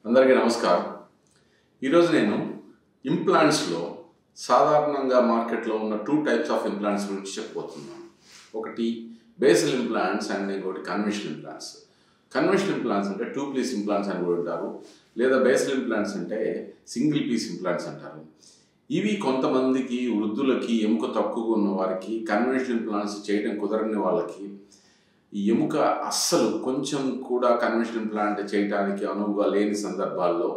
అందరికీ నమస్కారం. ఈరోజు నేను ఇంప్లాంట్స్లో సాధారణంగా మార్కెట్లో ఉన్న 2 టైప్స్ ఆఫ్ ఇంప్లాంట్స్ గురించి చెప్పబోతున్నాను. ఒకటి బేసల్ ఇంప్లాంట్స్ అండ్ ఇంకోటి కన్వెన్షనల్ ఇంప్లాంట్స్. కన్వెన్షనల్ ఇంప్లాంట్స్ అంటే 2 పీస్ ఇంప్లాంట్స్ అని కూడా అంటారు, లేదా బేసల్ ఇంప్లాంట్స్ అంటే సింగిల్ పీస్ ఇంప్లాంట్స్ అంటారు. ఇవి కొంతమందికి వృద్ధులకి ఎముక తక్కువగా ఉన్న వారికి, కన్వెన్షనల్ ఇంప్లాంట్స్ చేయడం కుదరని వాళ్ళకి, ఈ ఎముక అస్సలు కొంచెం కూడా కన్వెన్షనల్ ఇంప్లాంట్ చేయడానికి అనువుగా లేని సందర్భాల్లో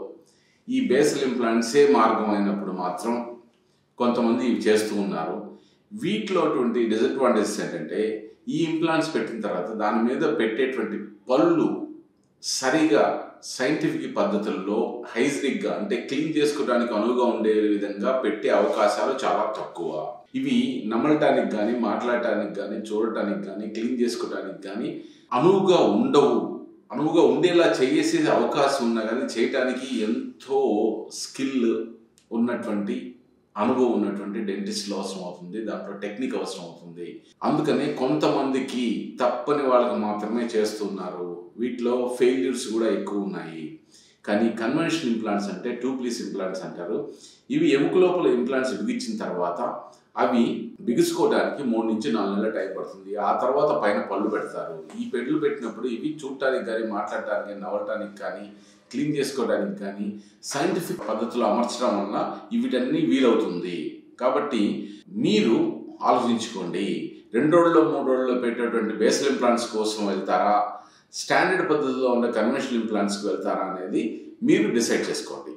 ఈ బేసల్ ఇంప్లాంట్సే మార్గం అయినప్పుడు మాత్రం కొంతమంది ఇవి చేస్తూ ఉన్నారు. వీటిలో డిసడ్వాంటేజెస్ ఏంటంటే, ఈ ఇంప్లాంట్స్ పెట్టిన తర్వాత దాని మీద పెట్టేటువంటి పళ్ళు సరిగా సైంటిఫిక్ పద్ధతుల్లో హైజీనిక్గా అంటే క్లీన్ చేసుకోవడానికి అనువుగా ఉండే విధంగా పెట్టే అవకాశాలు చాలా తక్కువ. ఇవి నమలటానికి కానీ, మాట్లాడటానికి కానీ, చూడటానికి కానీ, క్లీన్ చేసుకోవడానికి కానీ అనువుగా ఉండవు. అనువుగా ఉండేలా చేసే అవకాశం ఉన్నా కానీ చేయటానికి ఎంతో స్కిల్ ఉన్నటువంటి, అనుభవం ఉన్నటువంటి డెంటిస్ట్లు అవసరం అవుతుంది, దాంట్లో టెక్నిక్ అవసరం అవుతుంది. అందుకనే కొంతమందికి తప్పని వాళ్ళకి మాత్రమే చేస్తున్నారు. వీటిలో ఫెయిల్యూర్స్ కూడా ఎక్కువ ఉన్నాయి. కానీ కన్వెన్షనల్ ఇంప్లాంట్స్ అంటే 2 పీస్ ఇంప్లాంట్స్ అంటారు. ఇవి ఎముక లోపల ఇంప్లాంట్స్ బిగించిన తర్వాత అవి బిగుసుకోవడానికి 3 నుంచి 4 నెలల టైం పడుతుంది. ఆ తర్వాత పైన పళ్ళు పెడతారు. ఈ పెళ్ళు పెట్టినప్పుడు ఇవి చూడటానికి కానీ, మాట్లాడటానికి, నవ్వటానికి కానీ, క్లీన్ చేసుకోవడానికి కానీ సైంటిఫిక్ పద్ధతిలో అమర్చడం వల్ల వీటన్నీ వీలవుతుంది. కాబట్టి మీరు ఆలోచించుకోండి, 2 రోజుల్లో 3 రోజుల్లో పెట్టేటువంటి బేసల్ ఇంప్లాంట్స్ కోసం వెళ్తారా, స్టాండర్డ్ పద్ధతిలో ఉన్న కన్వెన్షనల్ ఇంప్లాంట్స్కి వెళ్తారా అనేది మీరు డిసైడ్ చేసుకోండి.